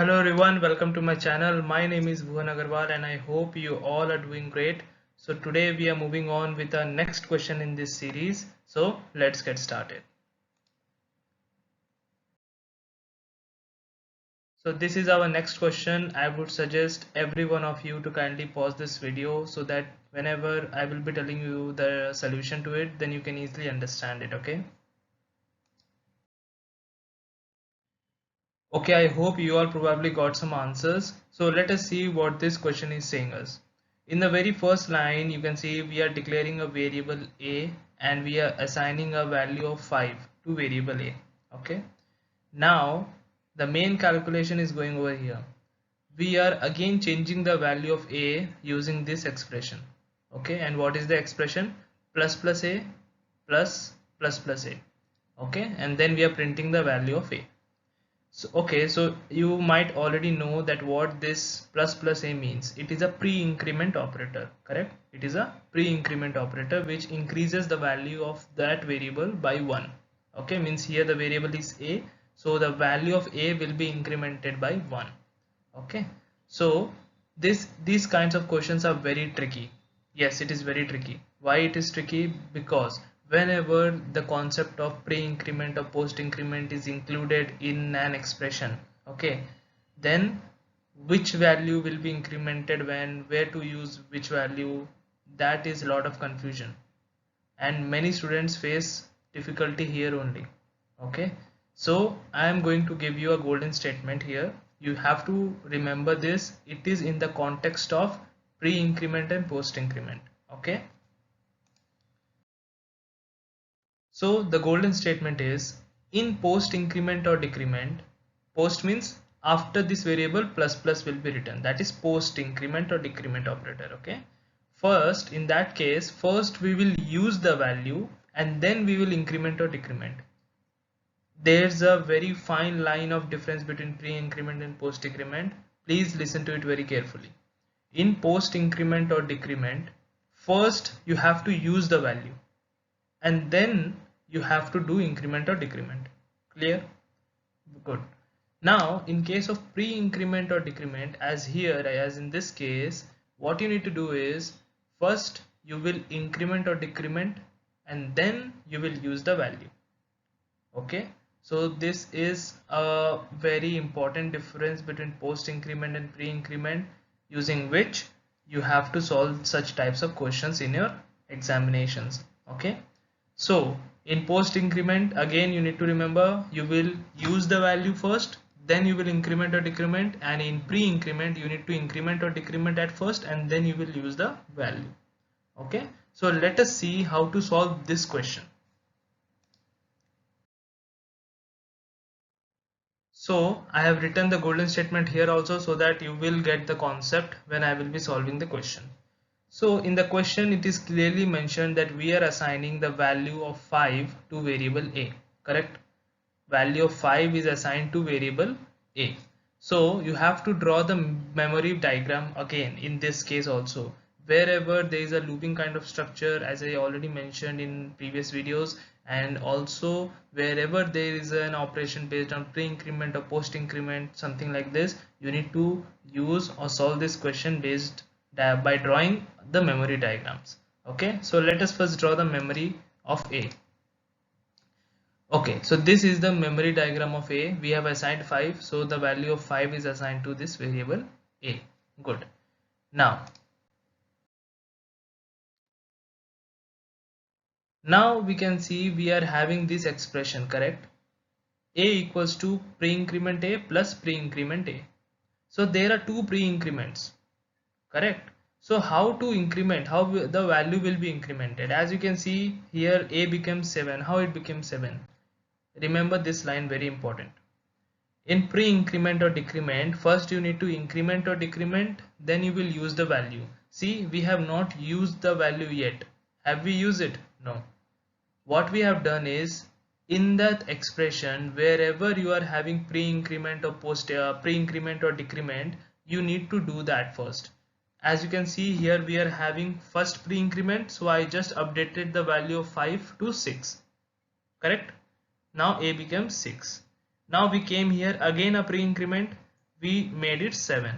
Hello everyone, welcome to my channel. My name is Bhuvan Agarwal and I hope you all are doing great. So today we are moving on with our next question in this series. So let's get started. So this is our next question. I would suggest every one of you to kindly pause this video so that whenever I will be telling you the solution to it, then you can easily understand it, okay? Okay, I hope you all probably got some answers. So let us see what this question is saying us. In the very first line, you can see we are declaring a variable a and we are assigning a value of 5 to variable a. Okay. Now the main calculation is going over here. We are again changing the value of a using this expression. Okay. And what is the expression? Plus plus a plus plus plus a. Okay. And then we are printing the value of a. So you might already know that what this plus plus a means. It is a pre-increment operator, correct? It is a pre-increment operator which increases the value of that variable by 1. Okay, means here the variable is a, so the value of a will be incremented by 1. Okay, so these kinds of questions are very tricky. Yes, it is very tricky. Why it is tricky? Because whenever the concept of pre-increment or post-increment is included in an expression, okay, then which value will be incremented when, where to use which value, that is a lot of confusion and many students face difficulty here only. Okay, so I am going to give you a golden statement here. You have to remember this. It is in the context of pre-increment and post-increment. Okay, so the golden statement is in post-increment or decrement. Post means after this variable plus plus will be written, that is post-increment or decrement operator. Okay, first in that case, first we will use the value and then we will increment or decrement. There's a very fine line of difference between pre-increment and post-increment. Please listen to it very carefully. In post-increment or decrement, first you have to use the value and then you have to do increment or decrement. Clear? Good. Now in case of pre-increment or decrement, as here, as in this case, what you need to do is first you will increment or decrement and then you will use the value. Okay, so this is a very important difference between post increment and pre increment, using which you have to solve such types of questions in your examinations. Okay, so in post increment, again you need to remember you will use the value first, then you will increment or decrement, and in pre increment you need to increment or decrement at first and then you will use the value. Okay, so let us see how to solve this question. So I have written the golden statement here also so that you will get the concept when I will be solving the question. So in the question it is clearly mentioned that we are assigning the value of 5 to variable a, correct? Value of 5 is assigned to variable a. So you have to draw the memory diagram again in this case also. Wherever there is a looping kind of structure, as I already mentioned in previous videos, and also wherever there is an operation based on pre-increment or post-increment, something like this, you need to use or solve this question based by drawing the memory diagrams. Okay, so let us first draw the memory of a. Okay, so this is the memory diagram of a. We have assigned 5, so the value of 5 is assigned to this variable a. Good. Now we can see we are having this expression, correct? A equals to pre-increment a plus pre-increment a. So there are two pre-increments, correct? So how to increment, how the value will be incremented? As you can see here, a becomes 7. How it became 7? Remember this line, very important. In pre-increment or decrement, first you need to increment or decrement, then you will use the value. See, we have not used the value yet. Have we used it? No. What we have done is, in that expression, wherever you are having pre-increment or post pre-increment or decrement, you need to do that first. As you can see here, we are having first pre-increment, so I just updated the value of 5 to 6. Correct? Now a becomes 6. Now we came here again a pre-increment. we made it 7.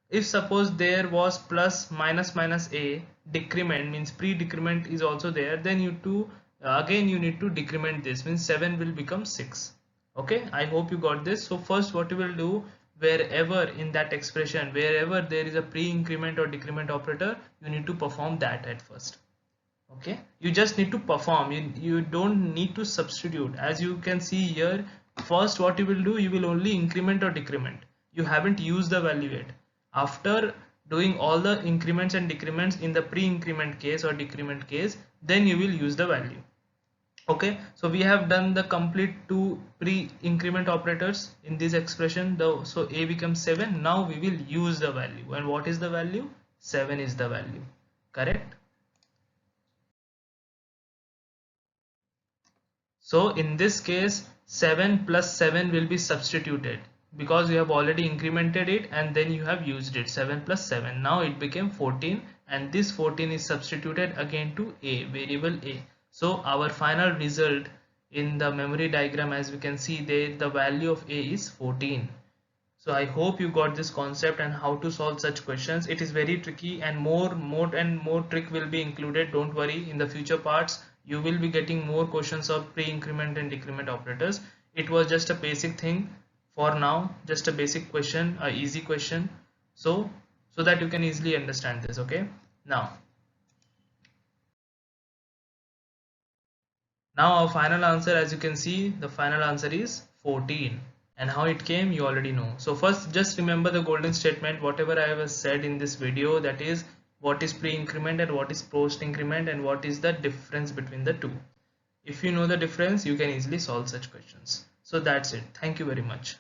If suppose there was plus minus minus a, decrement means pre-decrement is also there, then you to again you need to decrement this, means 7 will become 6. Okay, I hope you got this. So first what you will do, wherever in that expression, wherever there is a pre-increment or decrement operator, you need to perform that at first. Okay, you just need to perform, you don't need to substitute. As you can see here, first what you will do, you will only increment or decrement, you haven't used the value yet. After doing all the increments and decrements in the pre-increment case or decrement case, then you will use the value. Okay, so we have done the complete two pre-increment operators in this expression, though. So a becomes 7. Now we will use the value, and what is the value? 7 is the value, correct? So in this case 7 plus 7 will be substituted because you have already incremented it and then you have used it. 7 plus 7, now it became 14, and this 14 is substituted again to a, variable a. So our final result in the memory diagram, as we can see there, the value of a is 14. So I hope you got this concept and how to solve such questions. It is very tricky, and more trick will be included. Don't worry, in the future parts you will be getting more questions of pre-increment and decrement operators. It was just a basic thing for now, just a basic question, a easy question, so that you can easily understand this. Okay, now our final answer, as you can see, the final answer is 14. And how it came, you already know. So first just remember the golden statement, whatever I have said in this video, that is what is pre-increment and what is post-increment and what is the difference between the two. If you know the difference, you can easily solve such questions. So that's it. Thank you very much.